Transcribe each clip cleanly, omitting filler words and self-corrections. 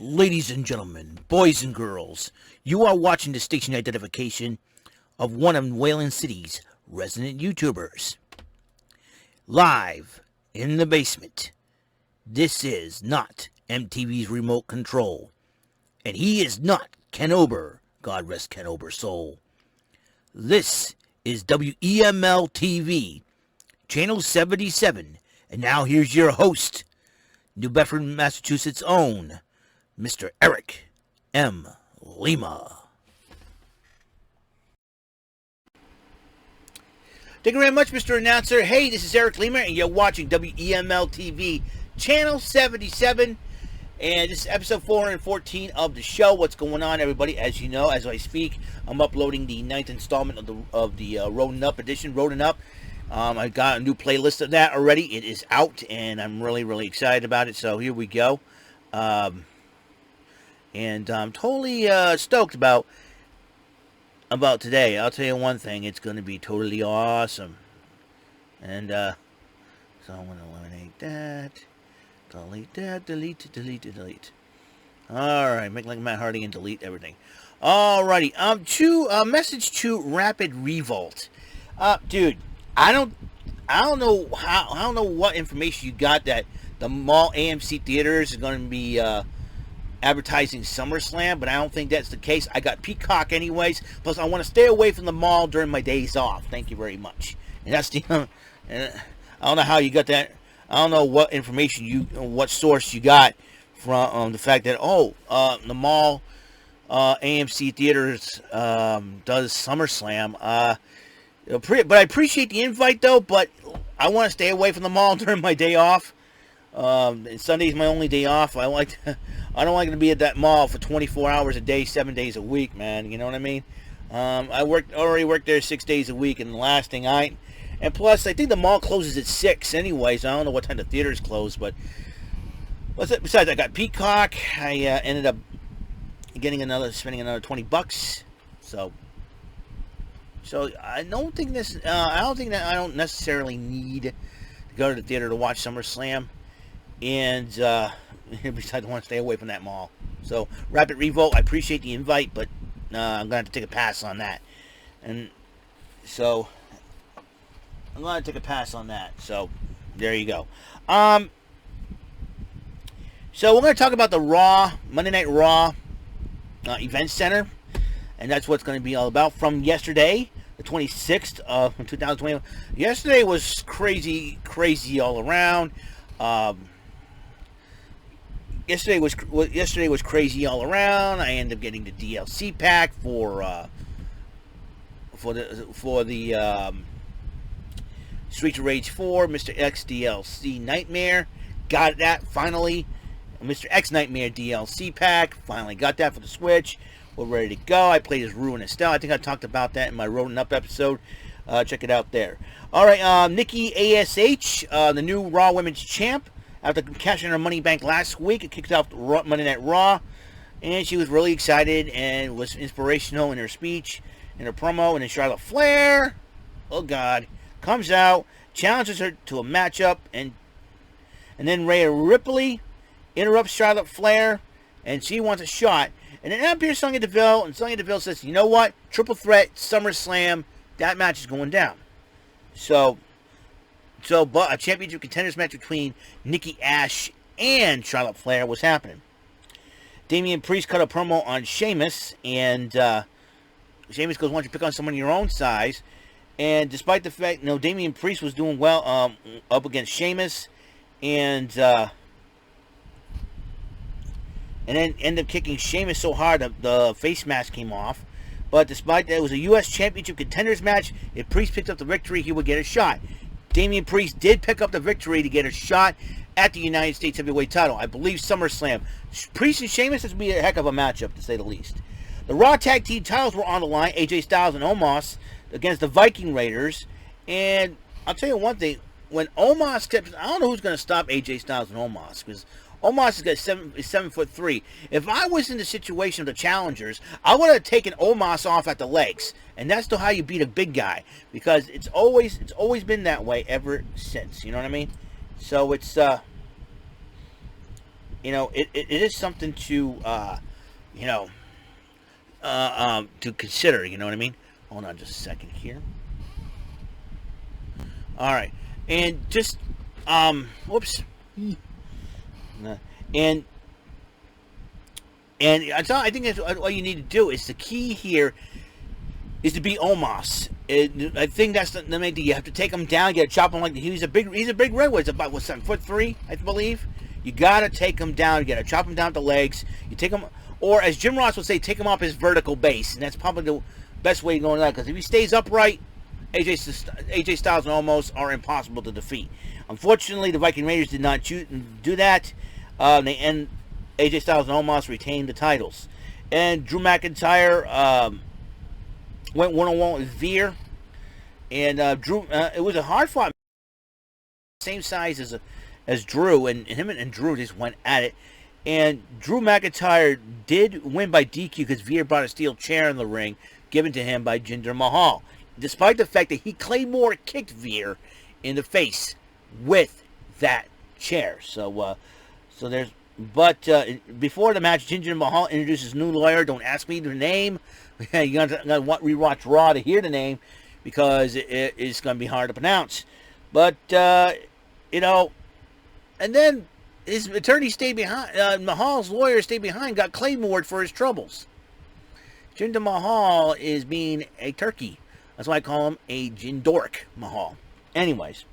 Ladies and gentlemen, boys and girls, you are watching the station identification of one of Wayland City's resident YouTubers. Live in the basement. This is not MTV's remote control. And he is not Ken Ober. God rest Ken Ober's soul. This is WEML-TV, Channel 77. And now here's your host, New Bedford, Massachusetts' own, Mr. Eric M. Lima. Thank you very much, Mr. Announcer. Hey, this is Eric Lima, and you're watching WEML-TV, Channel 77. And this is episode 414 of the show. What's going on, everybody? As you know, as I speak, I'm uploading the 9th installment of the Roadin' Up edition, Roadin' Up. I got a new playlist of that already. It is out, and I'm really excited about it. So here we go. And I'm totally stoked about today. I'll tell you one thing. It's going to be totally awesome. And so I'm going to eliminate that. Delete that. Delete. Alright, make like Matt Hardy and delete everything. Alrighty. Message to Rapid Revolt. Dude, I don't know what information you got that the mall AMC theaters is going to be advertising SummerSlam, but I don't think that's the case. I got Peacock anyways. Plus, I want to stay away from the mall during my days off. Thank you very much. And that's the. I don't know how you got that. I don't know what information what source you got from the fact that the mall AMC theaters does SummerSlam. But I appreciate the invite though. But I want to stay away from the mall during my day off. Sunday's my only day off. I don't like to be at that mall for 24 hours a day, 7 days a week, man. You know what I mean? I already worked there 6 days a week, and the last thing and plus, I think the mall closes at 6 anyway, so I don't know what time the theaters close, but besides, I got Peacock. I ended up spending another $20. So I don't think I don't necessarily need to go to the theater to watch SummerSlam. And besides, I want to stay away from that mall. So, Rapid Revolt, I appreciate the invite, but I'm going to have to take a pass on that. And so, I'm going to take a pass on that. So, there you go. So, we're going to talk about the Monday Night Raw Event Center. And that's what it's going to be all about from yesterday, the 26th of 2020. Yesterday was crazy all around. Yesterday was crazy all around. I ended up getting the DLC pack for the Streets of Rage 4, Mr. X DLC Nightmare. Got that finally. Mr. X Nightmare DLC pack. Finally got that for the Switch. We're ready to go. I played as Rue and Estelle. I think I talked about that in my Roadin' Up episode. Check it out there. All right, Nikki A.S.H, the new Raw Women's Champ. After cashing her money bank last week, it kicked off Monday Night Raw, and she was really excited and was inspirational in her speech, in her promo. And then Charlotte Flair, oh God, comes out, challenges her to a matchup, and then Rhea Ripley interrupts Charlotte Flair, and she wants a shot. And then out appears Sonya Deville, and Sonya Deville says, "You know what? Triple threat, SummerSlam, that match is going down." But a championship contenders match between Nikki A.S.H and Charlotte Flair was happening. Damian Priest cut a promo on Sheamus, and Sheamus goes, "Why don't you pick on someone your own size?" And despite the fact, Damian Priest was doing well up against Sheamus, and then ended up kicking Sheamus so hard that the face mask came off. But despite that, it was a U.S. Championship contenders match. If Priest picked up the victory, he would get a shot. Damian Priest did pick up the victory to get a shot at the United States Heavyweight title. I believe SummerSlam. Priest and Sheamus, this would be a heck of a matchup, to say the least. The Raw Tag Team titles were on the line. AJ Styles and Omos against the Viking Raiders. And I'll tell you one thing. When Omos kept... I don't know who's going to stop AJ Styles and Omos, because Omos is 7'3". If I was in the situation of the challengers, I would have taken Omos off at the legs, and that's still how you beat a big guy, because it's always been that way ever since. You know what I mean? So it's it is something to, you know, to consider. You know what I mean? Hold on just a second here. All right, and just, whoops, and I think that's all you need to do. Is the key here is to beat Omos. I think that's the main thing. You have to take him down. You got to chop him he's a big redwood. He's about 7'3", I believe. You got to take him down. You got to chop him down at the legs. You take him, or as Jim Ross would say, take him off his vertical base, and that's probably the best way to go on that. Because if he stays upright, AJ Styles and Omos are impossible to defeat. Unfortunately, the Viking Raiders did not do that. And AJ Styles and Omos retained the titles. And Drew McIntyre went one-on-one with Veer. And Drew, it was a hard-fought, same size as Drew, and him and Drew just went at it. And Drew McIntyre did win by DQ because Veer brought a steel chair in the ring, given to him by Jinder Mahal, despite the fact that he Claymore kicked Veer in the face with that chair. So there's. But before the match, Jinder Mahal introduces new lawyer. Don't ask me the name. You gotta rewatch Raw to hear the name, because it's gonna be hard to pronounce. But and then his attorney stayed behind. Mahal's lawyer stayed behind, got Claymored for his troubles. Jinder Mahal is being a turkey. That's why I call him a Jindork Mahal. Anyways,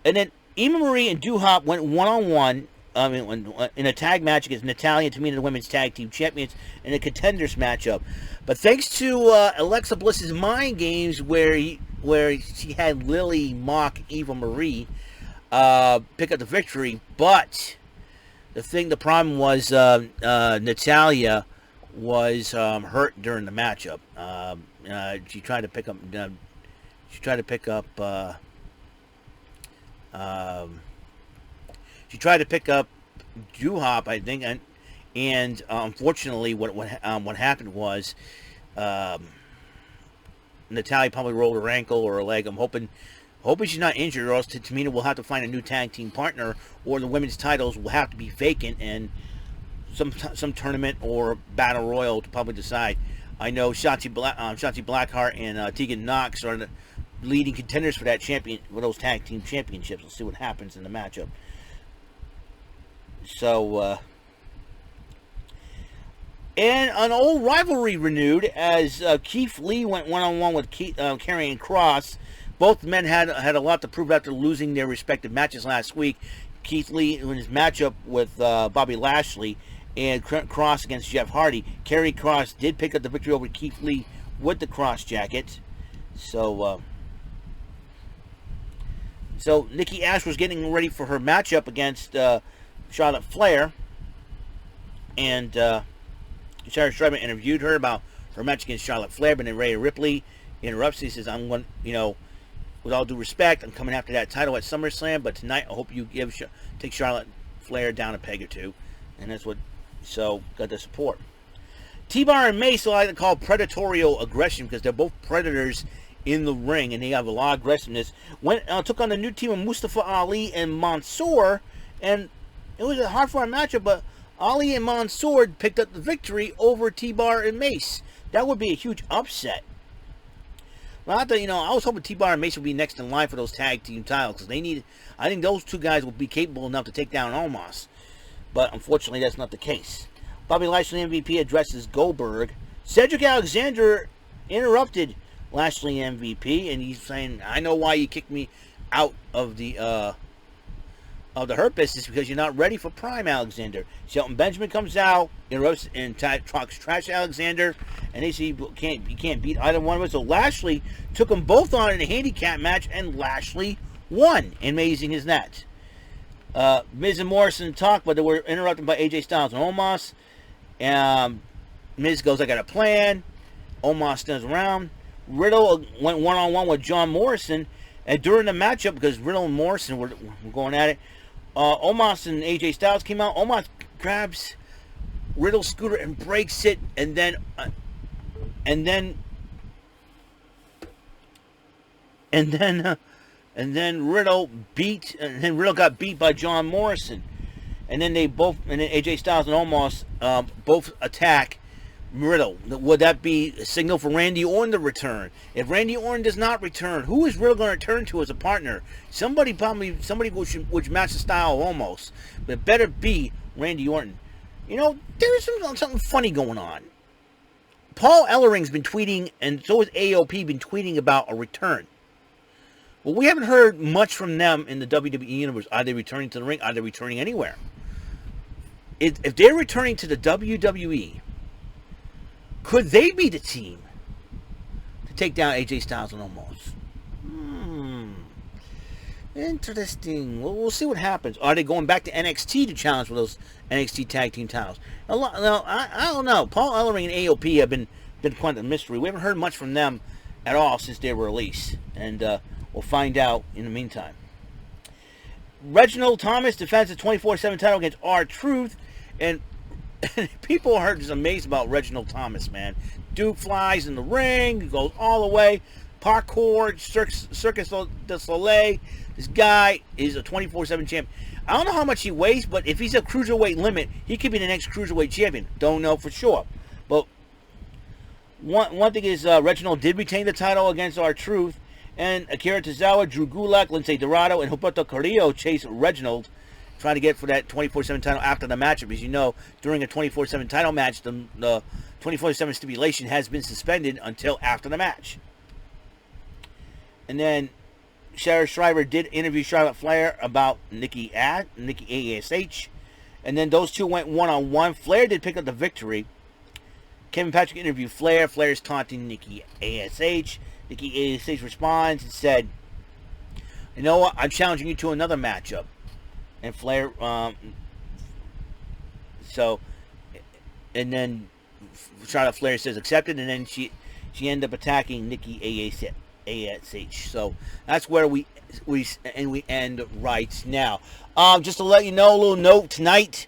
and then Eva Marie and Doudrop went one-on-one. In a tag match against Natalya and Tamina, the women's tag team champions, in a contenders matchup. But thanks to Alexa Bliss's mind games, where she had Lily mock Eva Marie, pick up the victory. But the problem was Natalya was hurt during the matchup. She tried to pick up. She tried to pick up Doudrop, I think, and unfortunately, what happened was Natalya probably rolled her ankle or her leg. I'm hoping she's not injured, or else Tamina will have to find a new tag team partner, or the women's titles will have to be vacant, and some tournament or battle royal to probably decide. I know Shotzi Blackheart and Tegan Knox are the leading contenders for those tag team championships. We'll see what happens in the matchup. So, and an old rivalry renewed as Keith Lee went one-on-one with Karrion Kross. Both men had a lot to prove after losing their respective matches last week. Keith Lee in his matchup with Bobby Lashley, and Kross against Jeff Hardy. Karrion Kross did pick up the victory over Keith Lee with the Kross jacket. So Nikki A.S.H was getting ready for her matchup against Charlotte Flair, and Sarah Strickland interviewed her about her match against Charlotte Flair, but then Rhea Ripley interrupts. He says, "I'm going, with all due respect, I'm coming after that title at SummerSlam, but tonight I hope you take Charlotte Flair down a peg or two," and that's what. So got the support. T-Bar and Mace, I like to call predatorial aggression, because they're both predators in the ring, and they have a lot of aggressiveness. Took on the new team of Mustafa Ali and Mansoor, and it was a hard-fought matchup, but Ali and Mansoor picked up the victory over T-Bar and Mace. That would be a huge upset. Well, I was hoping T-Bar and Mace would be next in line for those tag team titles, because I think those two guys will be capable enough to take down Omos. But unfortunately, that's not the case. Bobby Lashley MVP addresses Goldberg. Cedric Alexander interrupted Lashley MVP, and he's saying, "I know why you kicked me out of the Hurt Business, because you're not ready for Prime, Alexander." Shelton Benjamin comes out, interrupts, and talks trash to Alexander, and they say you can't beat either one of us. So Lashley took them both on in a handicap match, and Lashley won. Amazing as that. Miz and Morrison talk, but they were interrupted by AJ Styles and Omos. Miz goes, "I got a plan." Omos stands around. Riddle went one-on-one with John Morrison, and during the matchup, because Riddle and Morrison were going at it, Omos and AJ Styles came out. Omos grabs Riddle's scooter and breaks it, and then Riddle got beat by John Morrison. and then AJ Styles and Omos both attack Riddle. Would that be a signal for Randy Orton to return? If Randy Orton does not return, who is Riddle going to return to as a partner? Somebody which match the style of Omos. But it better be Randy Orton. You know, there's something funny going on. Paul Ellering's been tweeting, and so has AOP been tweeting about a return. Well, we haven't heard much from them in the WWE universe. Are they returning to the ring? Are they returning anywhere? If they're returning to the WWE, could they be the team to take down AJ Styles and Omos? Interesting. Well, we'll see what happens. Are they going back to NXT to challenge for those NXT tag team titles? No, I don't know. Paul Ellering and AOP have been quite a mystery. We haven't heard much from them at all since their release, and we'll find out in the meantime. Reginald Thomas defends the 24/7 title against R-Truth, and people are just amazed about Reginald Thomas, man. Dude flies in the ring, goes all the way, parkour, Circus du Soleil. This guy is a 24/7 champ. I don't know how much he weighs, but if he's a cruiserweight limit, he could be the next cruiserweight champion. Don't know for sure. But one thing is, Reginald did retain the title against R-Truth, and Akira Tozawa, Drew Gulak, Lince Dorado, and Humberto Carrillo chased Reginald, trying to get for that 24/7 title after the matchup. As you know, during a 24/7 title match, the 24/7 stipulation has been suspended until after the match. And then Sarah Schreiber did interview Charlotte Flair about Nikki A.S.H. And then those two went one-on-one. Flair did pick up the victory. Kevin Patrick interviewed Flair. Flair is taunting Nikki A.S.H. Nikki A.S.H. responds and said, "You know what? I'm challenging you to another matchup." And Flair, and then Charlotte Flair says accepted, and then she ended up attacking Nikki A.S.H. So that's where we end right now. Just to let you know, a little note tonight,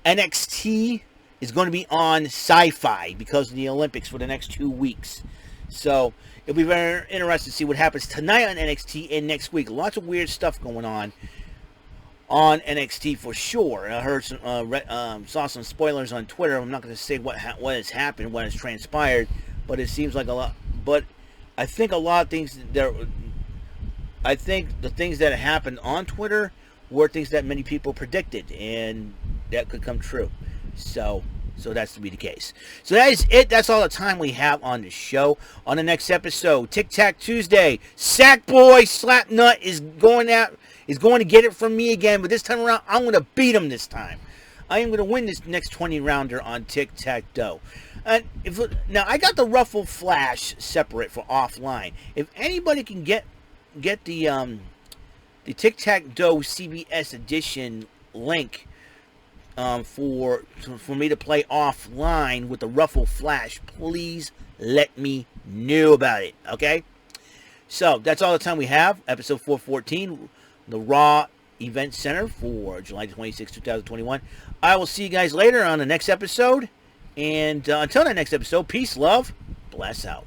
NXT is going to be on Sci-Fi because of the Olympics for the next 2 weeks. So it'll be very interesting to see what happens tonight on NXT and next week. Lots of weird stuff going on NXT for sure. I heard saw some spoilers on Twitter. I'm not going to say what has happened, what has transpired, but it seems like a lot. But I think a lot of things there. I think the things that happened on Twitter were things that many people predicted, and that could come true. So that's to be the case. So that is it. That's all the time we have on the show. On the next episode, Tic Tac Tuesday, Sackboy Slapnut is going to get it from me again, but this time around, I'm going to beat him this time. I am going to win this next 20-rounder on Tic Tac Toe. And now I got the Ruffle Flash separate for offline. If anybody can get the Tic Tac Toe CBS edition link for me to play offline with the Ruffle Flash, please let me know about it. Okay. So that's all the time we have. Episode 414. The Raw Event Center for July 26, 2021. I will see you guys later on the next episode. And until that next episode, peace, love, bless out.